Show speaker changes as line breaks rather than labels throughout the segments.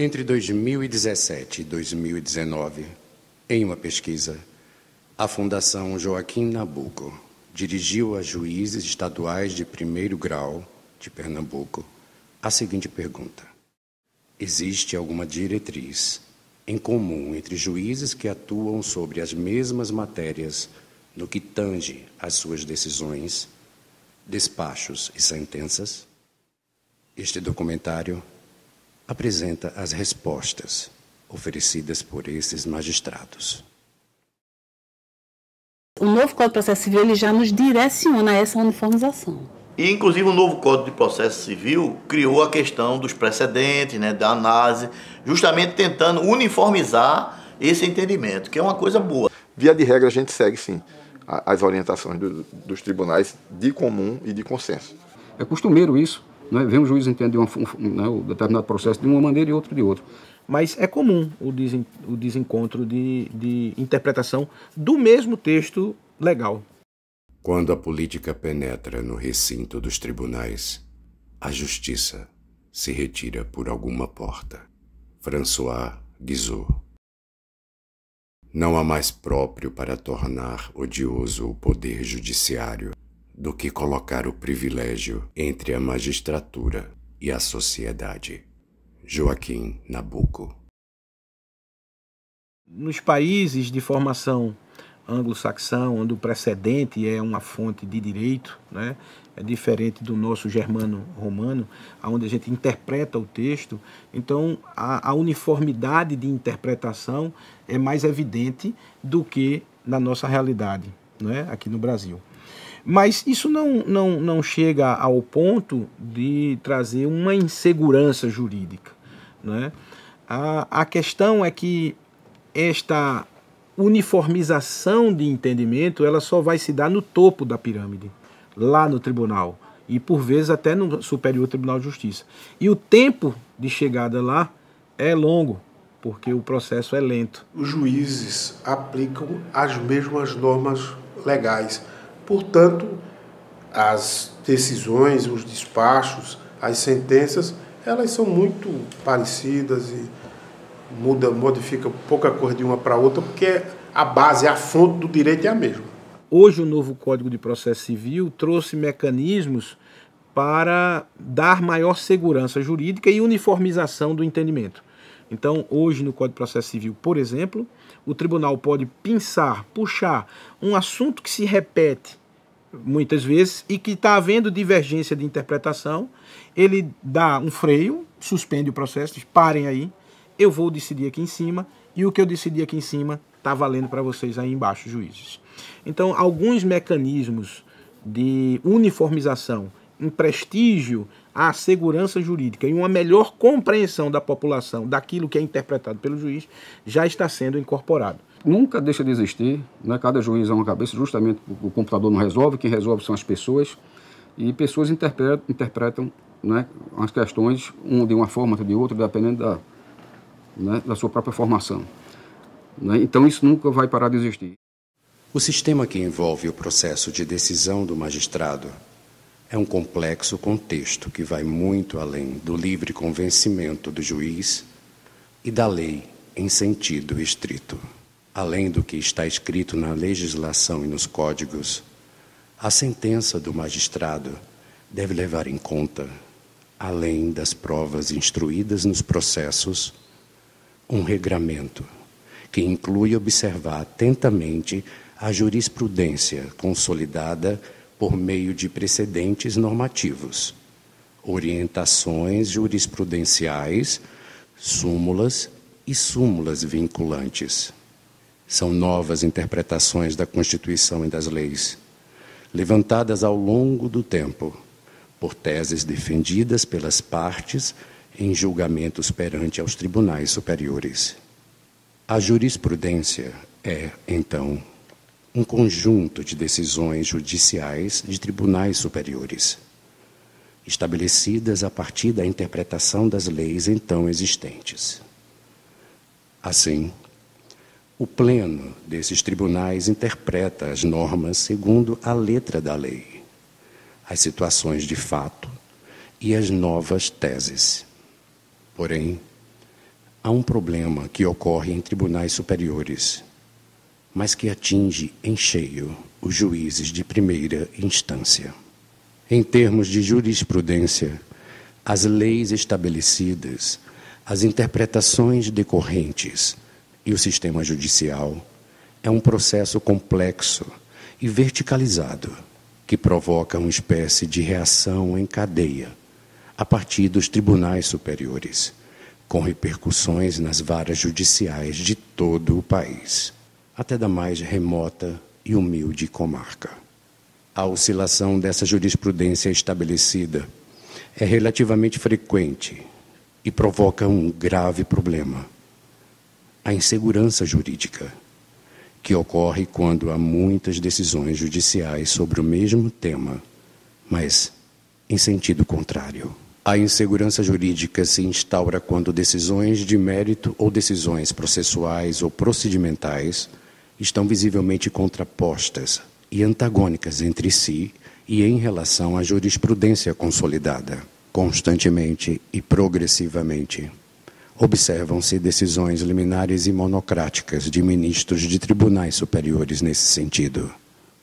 Entre 2017 e 2019, em uma pesquisa, a Fundação Joaquim Nabuco dirigiu a juízes estaduais de primeiro grau de Pernambuco a seguinte pergunta: existe alguma diretriz em comum entre juízes que atuam sobre as mesmas matérias no que tange às suas decisões, despachos e sentenças? Este documentário apresenta as respostas oferecidas por esses magistrados.
O novo Código de Processo Civil ele já nos direciona a essa uniformização.
E, inclusive, o novo Código de Processo Civil criou a questão dos precedentes, né, da análise, justamente tentando uniformizar esse entendimento, que é uma coisa boa.
Via de regra, a gente segue, sim, as orientações dos tribunais de comum e de consenso.
É costumeiro isso. Né? Vem um juiz entender um determinado processo de uma maneira e outro de outra.
Mas é comum o desencontro de interpretação do mesmo texto legal.
Quando a política penetra no recinto dos tribunais, a justiça se retira por alguma porta. François Guizot. Não há mais próprio para tornar odioso o poder judiciário do que colocar o privilégio entre a magistratura e a sociedade. Joaquim Nabuco.
Nos países de formação anglo-saxão, onde o precedente é uma fonte de direito, né, é diferente do nosso germano-romano, onde a gente interpreta o texto, então a uniformidade de interpretação é mais evidente do que na nossa realidade, né, aqui no Brasil. Mas isso não chega ao ponto de trazer uma insegurança jurídica, né? A questão é que esta uniformização de entendimento ela só vai se dar no topo da pirâmide, lá no tribunal, e por vezes até no Superior Tribunal de Justiça. E o tempo de chegada lá é longo, porque o processo é lento.
Os juízes aplicam as mesmas normas legais. Portanto, as decisões, os despachos, as sentenças, elas são muito parecidas e modifica pouca coisa de uma para outra, porque a base, a fonte do direito é a mesma.
Hoje o novo Código de Processo Civil trouxe mecanismos para dar maior segurança jurídica e uniformização do entendimento. Então, hoje no Código de Processo Civil, por exemplo, o tribunal pode puxar um assunto que se repete muitas vezes e que está havendo divergência de interpretação, ele dá um freio, suspende o processo, diz, parem aí, eu vou decidir aqui em cima e o que eu decidi aqui em cima está valendo para vocês aí embaixo, juízes. Então, alguns mecanismos de uniformização, em prestígio à segurança jurídica e uma melhor compreensão da população daquilo que é interpretado pelo juiz já está sendo incorporado.
Nunca deixa de existir, né? Cada juiz é uma cabeça, justamente o computador não resolve, quem resolve são as pessoas, e pessoas interpretam, né, as questões de uma forma ou de outra, dependendo da sua própria formação. Né? Então isso nunca vai parar de existir.
O sistema que envolve o processo de decisão do magistrado é um complexo contexto que vai muito além do livre convencimento do juiz e da lei em sentido estrito. Além do que está escrito na legislação e nos códigos, a sentença do magistrado deve levar em conta, além das provas instruídas nos processos, um regramento que inclui observar atentamente a jurisprudência consolidada por meio de precedentes normativos, orientações jurisprudenciais, súmulas e súmulas vinculantes. São novas interpretações da Constituição e das leis, levantadas ao longo do tempo, por teses defendidas pelas partes em julgamentos perante aos tribunais superiores. A jurisprudência é, então, um conjunto de decisões judiciais de tribunais superiores, estabelecidas a partir da interpretação das leis então existentes. Assim, o pleno desses tribunais interpreta as normas segundo a letra da lei, as situações de fato e as novas teses. Porém, há um problema que ocorre em tribunais superiores, mas que atinge em cheio os juízes de primeira instância. Em termos de jurisprudência, as leis estabelecidas, as interpretações decorrentes e o sistema judicial é um processo complexo e verticalizado que provoca uma espécie de reação em cadeia a partir dos tribunais superiores, com repercussões nas varas judiciais de todo o país, até da mais remota e humilde comarca. A oscilação dessa jurisprudência estabelecida é relativamente frequente e provoca um grave problema: a insegurança jurídica, que ocorre quando há muitas decisões judiciais sobre o mesmo tema, mas em sentido contrário. A insegurança jurídica se instaura quando decisões de mérito ou decisões processuais ou procedimentais estão visivelmente contrapostas e antagônicas entre si e em relação à jurisprudência consolidada. Constantemente e progressivamente, observam-se decisões liminares e monocráticas de ministros de tribunais superiores nesse sentido.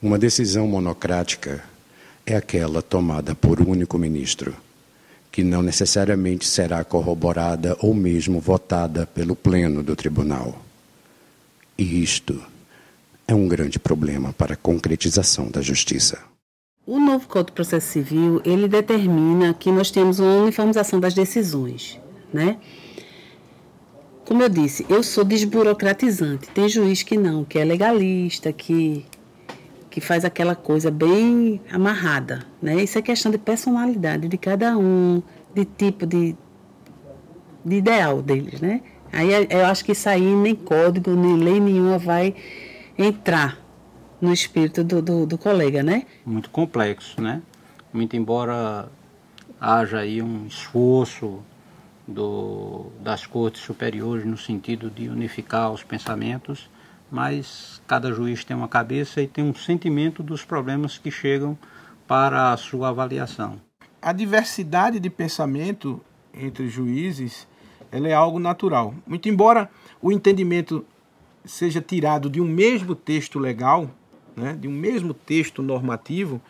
Uma decisão monocrática é aquela tomada por um único ministro, que não necessariamente será corroborada ou mesmo votada pelo pleno do tribunal. E isto é um grande problema para a concretização da justiça.
O novo Código de Processo Civil, ele determina que nós temos uma uniformização das decisões, né? Como eu disse, eu sou desburocratizante. Tem juiz que não, que é legalista, que faz aquela coisa bem amarrada, né? Isso é questão de personalidade de cada um, de tipo de ideal deles, né? Aí eu acho que isso aí nem código, nem lei nenhuma vai entrar no espírito do colega, né?
Muito complexo, né? Muito embora haja aí um esforço das cortes superiores no sentido de unificar os pensamentos, mas cada juiz tem uma cabeça e tem um sentimento dos problemas que chegam para a sua avaliação.
A diversidade de pensamento entre juízes, ela é algo natural. Muito embora o entendimento seja tirado de um mesmo texto legal, né, de um mesmo texto normativo,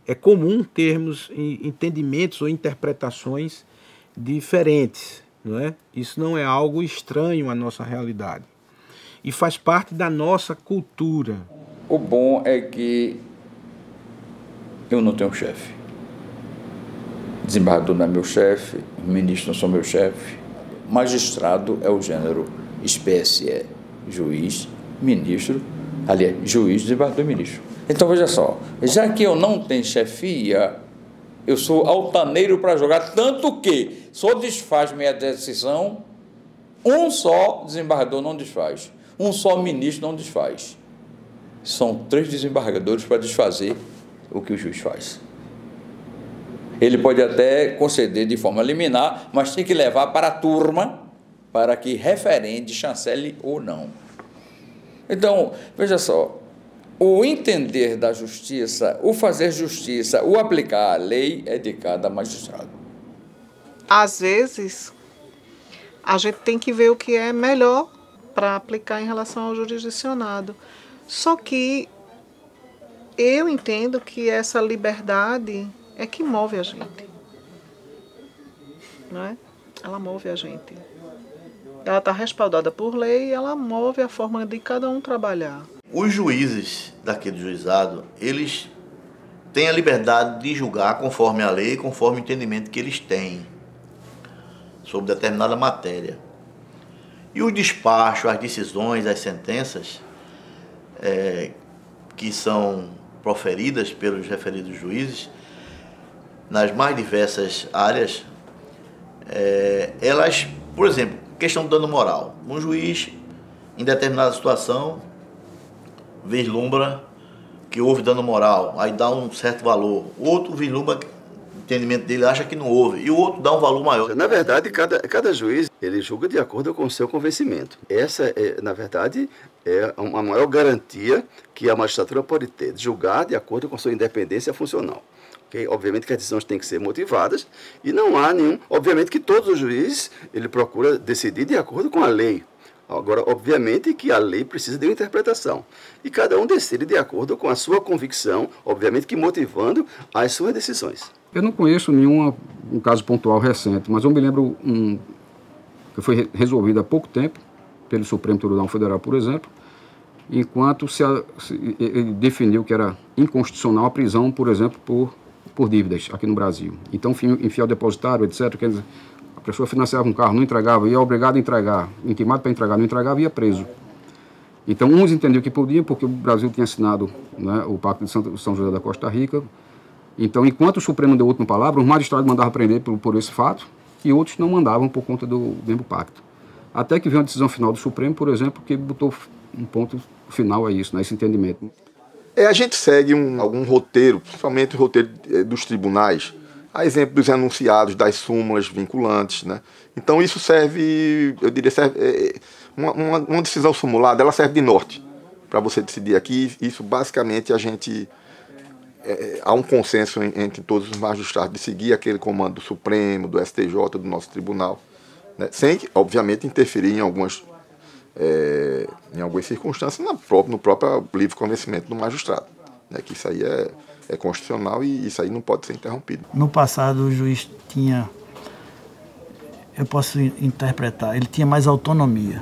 é comum termos entendimentos ou interpretações diferentes, não é? Isso não é algo estranho à nossa realidade e faz parte da nossa cultura.
O bom é que eu não tenho chefe. Desembargador não é meu chefe, ministro não sou meu chefe, magistrado é o gênero, espécie é juiz, ministro, aliás, juiz, desembargador e ministro. Então veja só, já que eu não tenho chefia, eu sou altaneiro para jogar, tanto que só desfaz minha decisão, um só desembargador não desfaz, um só ministro não desfaz. São 3 desembargadores para desfazer o que o juiz faz. Ele pode até conceder de forma liminar, mas tem que levar para a turma para que referende, chancele ou não. Então, veja só, o entender da justiça, o fazer justiça, o aplicar a lei é de cada magistrado.
Às vezes, a gente tem que ver o que é melhor para aplicar em relação ao jurisdicionado. Só que eu entendo que essa liberdade é que move a gente. Não é? Ela move a gente. Ela está respaldada por lei e ela move a forma de cada um trabalhar.
Os juízes daquele juizado, eles têm a liberdade de julgar conforme a lei, conforme o entendimento que eles têm sobre determinada matéria. E o despacho, as decisões, as sentenças que são proferidas pelos referidos juízes, nas mais diversas áreas, elas, por exemplo, questão do dano moral. Um juiz, em determinada situação, vislumbra que houve dano moral, aí dá um certo valor. Outro vislumbra, o entendimento dele acha que não houve, e o outro dá um valor maior.
Na verdade, cada juiz, ele julga de acordo com o seu convencimento. Essa, na verdade, é uma maior garantia que a magistratura pode ter, de julgar de acordo com a sua independência funcional. Okay? Obviamente que as decisões têm que ser motivadas e não há nenhum... Obviamente que todos os juízes, ele procura decidir de acordo com a lei. Agora, obviamente que a lei precisa de uma interpretação. E cada um decide de acordo com a sua convicção, obviamente que motivando as suas decisões.
Eu não conheço um caso pontual recente, mas eu me lembro que foi resolvido há pouco tempo, pelo Supremo Tribunal Federal, por exemplo, enquanto ele definiu que era inconstitucional a prisão, por exemplo, por dívidas aqui no Brasil. Então, infiel depositário, etc., quer dizer, a pessoa financiava um carro, não entregava, ia obrigado a entregar, intimado para entregar, não entregava, ia preso. Então, uns entendiam que podiam, porque o Brasil tinha assinado, né, o Pacto de São José da Costa Rica. Então, enquanto o Supremo deu a última palavra, os magistrados mandavam prender por esse fato, e outros não mandavam por conta do mesmo pacto. Até que veio uma decisão final do Supremo, por exemplo, que botou um ponto final a isso, né, esse entendimento.
A gente segue algum roteiro, principalmente o roteiro dos tribunais, a exemplo dos enunciados, das súmulas vinculantes, né? Então isso serve, eu diria, uma decisão sumulada, ela serve de norte para você decidir aqui. Isso basicamente há um consenso entre todos os magistrados de seguir aquele comando do Supremo, do STJ, do nosso tribunal, né? Sem, obviamente, interferir em algumas circunstâncias no próprio livre convencimento do magistrado, né? Que isso aí é constitucional e isso aí não pode ser interrompido.
No passado o juiz tinha, eu posso interpretar, ele tinha mais autonomia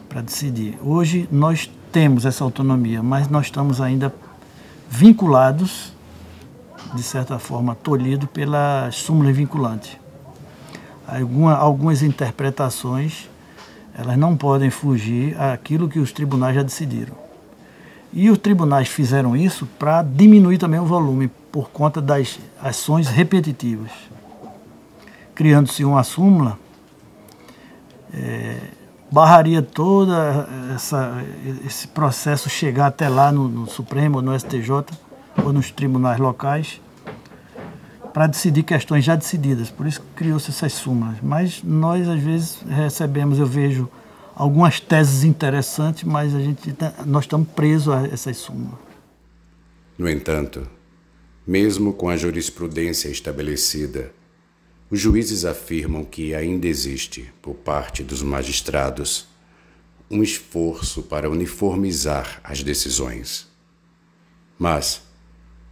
para decidir. Hoje nós temos essa autonomia, mas nós estamos ainda vinculados, de certa forma, tolhidos pela súmula vinculante. Algumas interpretações, elas não podem fugir àquilo que os tribunais já decidiram. E os tribunais fizeram isso para diminuir também o volume, por conta das ações repetitivas. Criando-se uma súmula, barraria toda esse processo chegar até lá no Supremo, ou no STJ, ou nos tribunais locais, para decidir questões já decididas. Por isso criou-se essas súmulas. Mas nós, às vezes, eu vejo algumas teses interessantes, mas nós estamos presos a essas súmulas.
No entanto, mesmo com a jurisprudência estabelecida, os juízes afirmam que ainda existe, por parte dos magistrados, um esforço para uniformizar as decisões. Mas,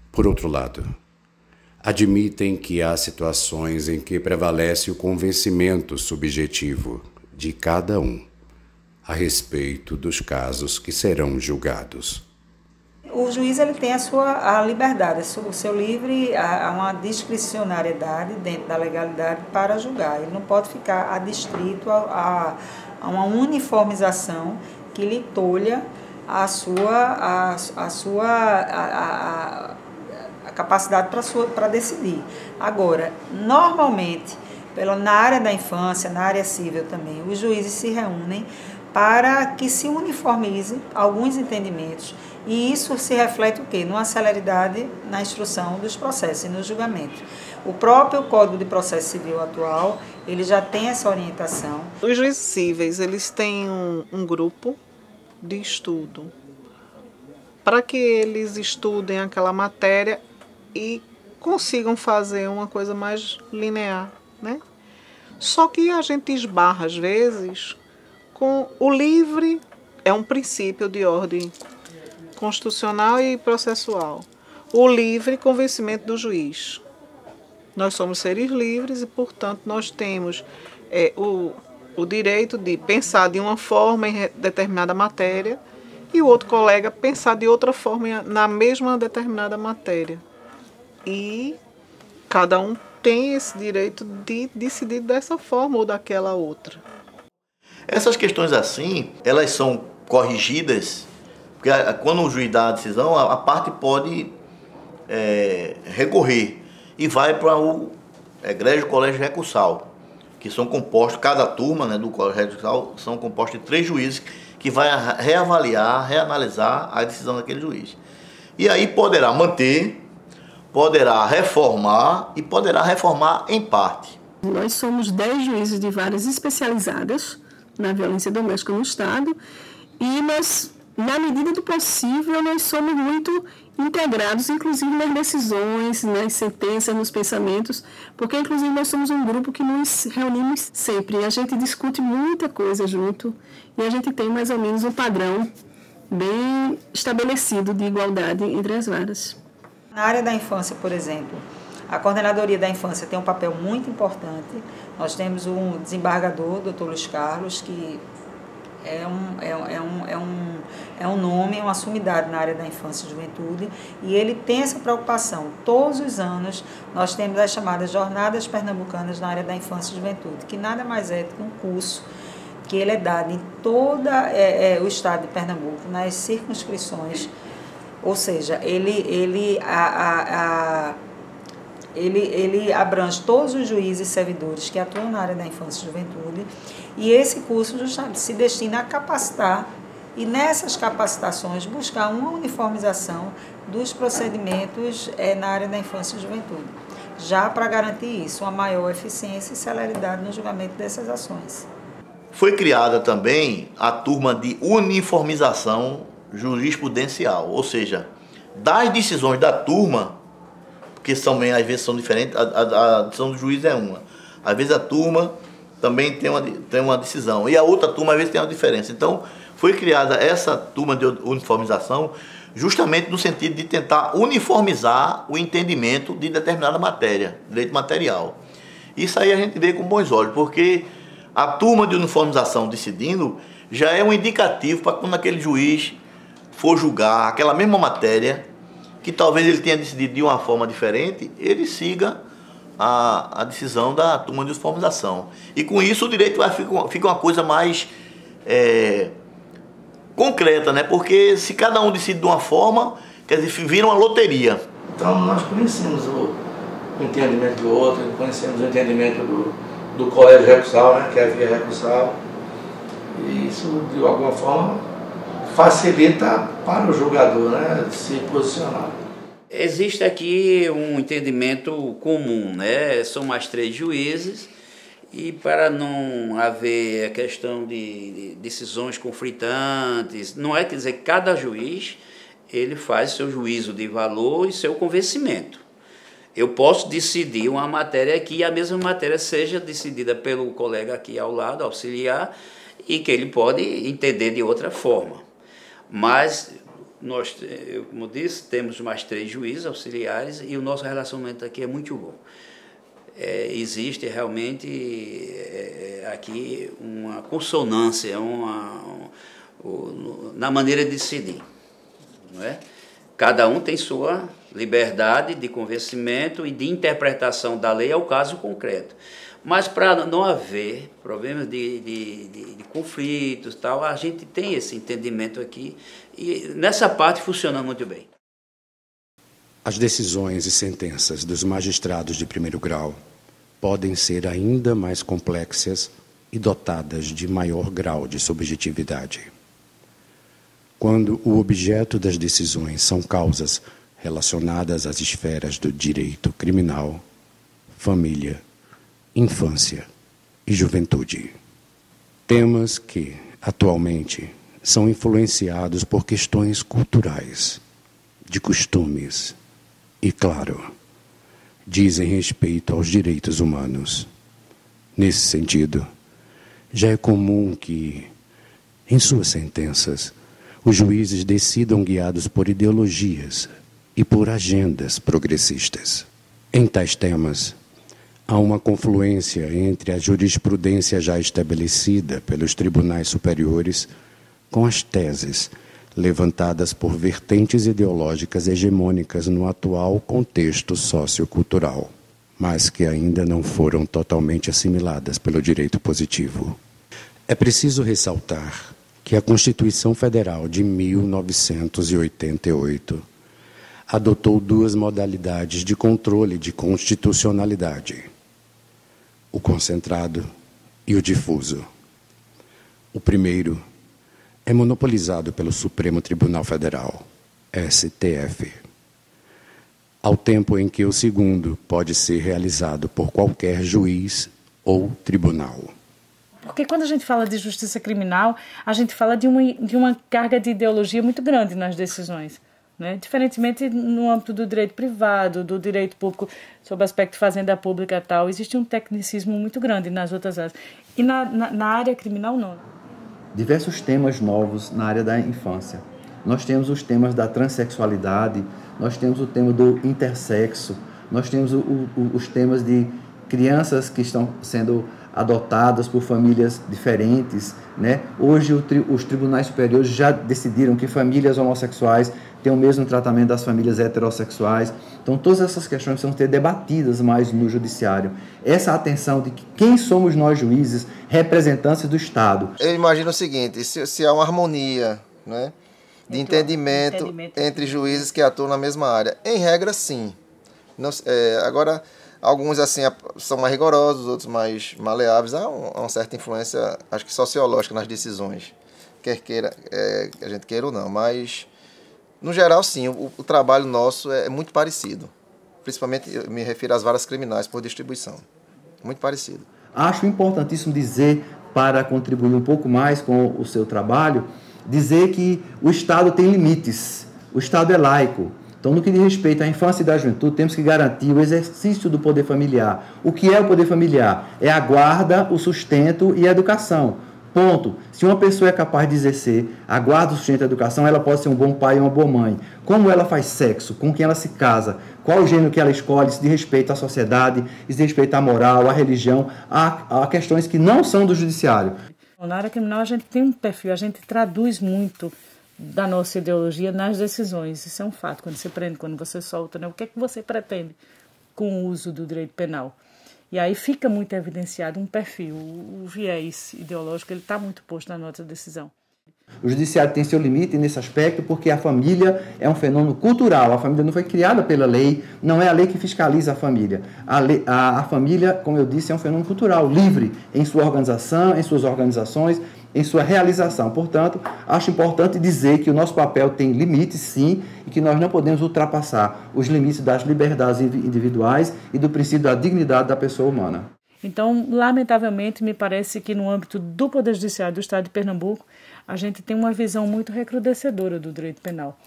por outro lado, admitem que há situações em que prevalece o convencimento subjetivo de cada um a respeito dos casos que serão julgados.
O juiz ele tem a liberdade, o seu livre, uma discricionariedade dentro da legalidade para julgar. Ele não pode ficar adstrito a uma uniformização que lhe tolha a capacidade para decidir. Agora, normalmente, na área da infância, na área civil também, os juízes se reúnem para que se uniformize alguns entendimentos. E isso se reflete o quê? Numa celeridade na instrução dos processos e no julgamento. O próprio Código de Processo Civil atual, ele já tem essa orientação.
Os juízes cíveis, eles têm um grupo de estudo para que eles estudem aquela matéria e consigam fazer uma coisa mais linear, né? Só que a gente esbarra, às vezes, com o livre, é um princípio de ordem constitucional e processual. O livre convencimento do juiz. Nós somos seres livres e, portanto, nós temos o direito de pensar de uma forma em determinada matéria e o outro colega pensar de outra forma na mesma determinada matéria. E cada um tem esse direito de decidir dessa forma ou daquela outra.
Essas questões assim, elas são corrigidas, porque quando o juiz dá a decisão, a parte pode recorrer e vai para o egrégio colégio recursal. que são compostos, cada turma, né, do Colégio Judicial são compostos de 3 juízes que vai reavaliar, reanalisar a decisão daquele juiz. E aí poderá manter, poderá reformar e poderá reformar em parte.
Nós somos 10 juízes de varas especializadas na violência doméstica no Estado e nós, na medida do possível, nós somos muito integrados, inclusive nas decisões, nas sentenças, nos pensamentos, porque inclusive nós somos um grupo que nos reunimos sempre e a gente discute muita coisa junto e a gente tem mais ou menos um padrão bem estabelecido de igualdade entre as varas.
Na área da infância, por exemplo, a Coordenadoria da Infância tem um papel muito importante. Nós temos um desembargador, Dr. Luiz Carlos, que é um nome, é uma sumidade na área da infância e juventude, e ele tem essa preocupação. Todos os anos nós temos as chamadas Jornadas Pernambucanas na área da infância e juventude, que nada mais é do que um curso que ele é dado em todo o estado de Pernambuco, nas circunscrições, ou seja, ele abrange todos os juízes e servidores que atuam na área da infância e juventude, e esse curso justamente se destina a capacitar e nessas capacitações buscar uma uniformização dos procedimentos na área da infância e juventude, já para garantir isso, uma maior eficiência e celeridade no julgamento dessas ações.
Foi criada também a turma de uniformização jurisprudencial, ou seja, das decisões da turma, porque às vezes são diferentes, a decisão do juiz é uma. Às vezes a turma também tem uma decisão, e a outra turma às vezes tem uma diferença. Então, foi criada essa turma de uniformização justamente no sentido de tentar uniformizar o entendimento de determinada matéria, direito material. Isso aí a gente vê com bons olhos, porque a turma de uniformização decidindo já é um indicativo para quando aquele juiz for julgar aquela mesma matéria, que talvez ele tenha decidido de uma forma diferente, ele siga a decisão da turma de uniformização. E com isso o direito fica uma coisa mais concreta, né? Porque se cada um decide de uma forma, quer dizer, vira uma loteria.
Então nós conhecemos o entendimento do outro, conhecemos o entendimento do colégio recursal, né? Que é a via recursal. E isso, de alguma forma, facilita para o julgador, né, se posicionar.
Existe aqui um entendimento comum, né? São mais 3 juízes e para não haver a questão de decisões conflitantes, não é, quer dizer, cada juiz ele faz seu juízo de valor e seu convencimento. Eu posso decidir uma matéria aqui e a mesma matéria seja decidida pelo colega aqui ao lado, auxiliar, e que ele pode entender de outra forma. Mas nós, como disse, temos mais 3 juízes auxiliares e o nosso relacionamento aqui é muito bom. Existe realmente aqui uma consonância na maneira de decidir, não é? Cada um tem sua liberdade de convencimento e de interpretação da lei ao caso concreto. Mas para não haver problemas de conflitos, tal, a gente tem esse entendimento aqui e nessa parte funciona muito bem.
As decisões e sentenças dos magistrados de primeiro grau podem ser ainda mais complexas e dotadas de maior grau de subjetividade. Quando o objeto das decisões são causas relacionadas às esferas do direito criminal, família, infância e juventude. Temas que, atualmente, são influenciados por questões culturais, de costumes e, claro, dizem respeito aos direitos humanos. Nesse sentido, já é comum que, em suas sentenças, os juízes decidam guiados por ideologias e por agendas progressistas. Em tais temas, há uma confluência entre a jurisprudência já estabelecida pelos tribunais superiores com as teses levantadas por vertentes ideológicas hegemônicas no atual contexto sociocultural, mas que ainda não foram totalmente assimiladas pelo direito positivo. É preciso ressaltar que a Constituição Federal de 1988 adotou 2 modalidades de controle de constitucionalidade. o concentrado e o difuso. O primeiro é monopolizado pelo Supremo Tribunal Federal, STF, ao tempo em que o segundo pode ser realizado por qualquer juiz ou tribunal.
Porque quando a gente fala de justiça criminal, a gente fala de uma carga de ideologia muito grande nas decisões, né? Diferentemente no âmbito do direito privado, do direito público, sob o aspecto de fazenda pública e tal, existe um tecnicismo muito grande nas outras áreas. E na área criminal, não.
Diversos temas novos na área da infância. Nós temos os temas da transexualidade, nós temos o tema do intersexo, nós temos os temas de crianças que estão sendo adotadas por famílias diferentes, né? Hoje os tribunais superiores já decidiram que famílias homossexuais têm o mesmo tratamento das famílias heterossexuais. Então todas essas questões precisam ser debatidas mais no judiciário. Essa atenção de que quem somos nós juízes, representantes do Estado.
Eu imagino o seguinte, se há uma harmonia, né, de entendimento entre juízes que atuam na mesma área. Em regra, sim. Agora, alguns assim são mais rigorosos, outros mais maleáveis. Há uma certa influência, acho que sociológica nas decisões, quer a gente queira ou não. Mas, no geral, sim, o trabalho nosso é muito parecido. Principalmente, eu me refiro às varas criminais por distribuição. Muito parecido.
Acho importantíssimo dizer, para contribuir um pouco mais com o seu trabalho, dizer que o Estado tem limites. O Estado é laico. Então, no que diz respeito à infância e à juventude, temos que garantir o exercício do poder familiar. O que é o poder familiar? É a guarda, o sustento e a educação. Ponto. Se uma pessoa é capaz de exercer a guarda, o sustento e a educação, ela pode ser um bom pai e uma boa mãe. Como ela faz sexo, com quem ela se casa, qual o gênero que ela escolhe, se diz respeito à sociedade, se diz respeito à moral, à religião, a questões que não são do judiciário.
Na área criminal a gente tem um perfil, a gente traduz muito da nossa ideologia nas decisões. Isso é um fato. Quando você prende, quando você solta, né? O que é que você pretende com o uso do direito penal? E aí fica muito evidenciado um perfil. O viés ideológico ele está muito posto na nossa decisão.
O judiciário tem seu limite nesse aspecto porque a família é um fenômeno cultural. A família não foi criada pela lei, não é a lei que fiscaliza a família. A família, como eu disse, é um fenômeno cultural, livre em sua organização, em suas organizações, em sua realização. Portanto, acho importante dizer que o nosso papel tem limites, sim, e que nós não podemos ultrapassar os limites das liberdades individuais e do princípio da dignidade da pessoa humana.
Então, lamentavelmente, me parece que no âmbito do Poder Judiciário do Estado de Pernambuco, a gente tem uma visão muito recrudescedora do direito penal.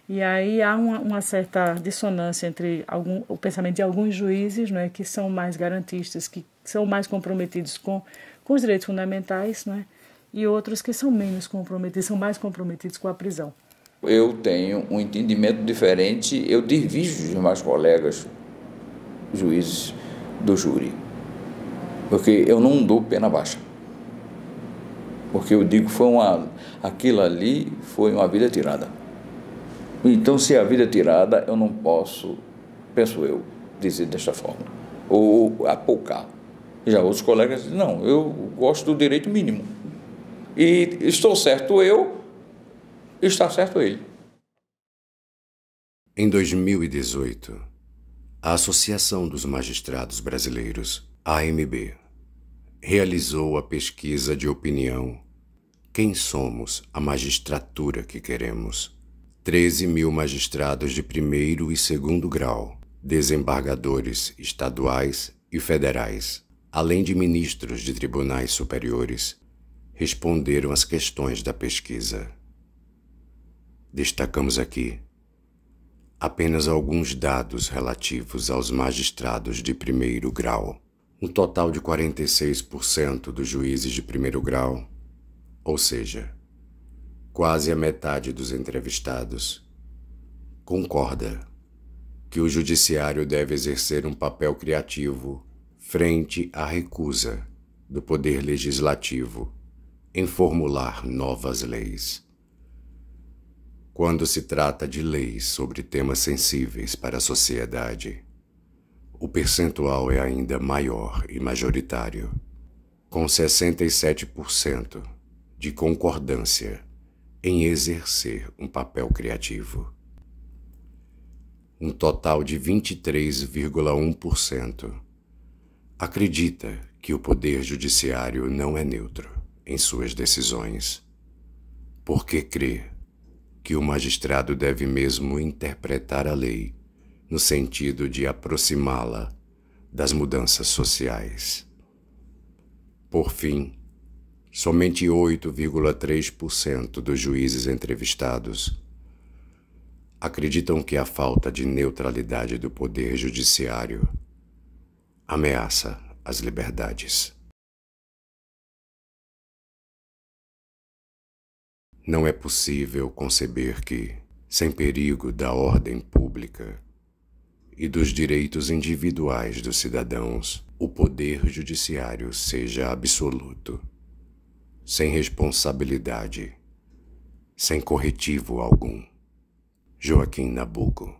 E aí há uma certa dissonância entre o pensamento de alguns juízes, né, que são mais garantistas, que são mais comprometidos com os direitos fundamentais, né, e outros que são menos comprometidos, são mais comprometidos com a prisão.
Eu tenho um entendimento diferente, eu divido os meus colegas juízes do júri, porque eu não dou pena baixa. Porque eu digo aquilo ali foi uma vida tirada. Então, se é a vida tirada, eu não posso, penso eu, dizer desta forma, ou apoucar. Já outros colegas dizem, não, eu gosto do direito mínimo. E estou certo eu, está certo ele.
Em 2018, a Associação dos Magistrados Brasileiros, AMB, realizou a pesquisa de opinião Quem somos a magistratura que queremos? 13.000 magistrados de primeiro e segundo grau, desembargadores estaduais e federais, além de ministros de tribunais superiores, responderam às questões da pesquisa. Destacamos aqui apenas alguns dados relativos aos magistrados de primeiro grau. Um total de 46% dos juízes de primeiro grau, ou seja, quase a metade dos entrevistados, concorda que o judiciário deve exercer um papel criativo frente à recusa do poder legislativo em formular novas leis. Quando se trata de leis sobre temas sensíveis para a sociedade, o percentual é ainda maior e majoritário, com 67% de concordância em exercer um papel criativo. Um total de 23,1% acredita que o Poder Judiciário não é neutro em suas decisões, porque crê que o magistrado deve mesmo interpretar a lei no sentido de aproximá-la das mudanças sociais. Por fim, somente 8,3% dos juízes entrevistados acreditam que a falta de neutralidade do Poder Judiciário ameaça as liberdades. Não é possível conceber que, sem perigo da ordem pública e dos direitos individuais dos cidadãos, o Poder Judiciário seja absoluto, sem responsabilidade, sem corretivo algum. Joaquim Nabuco.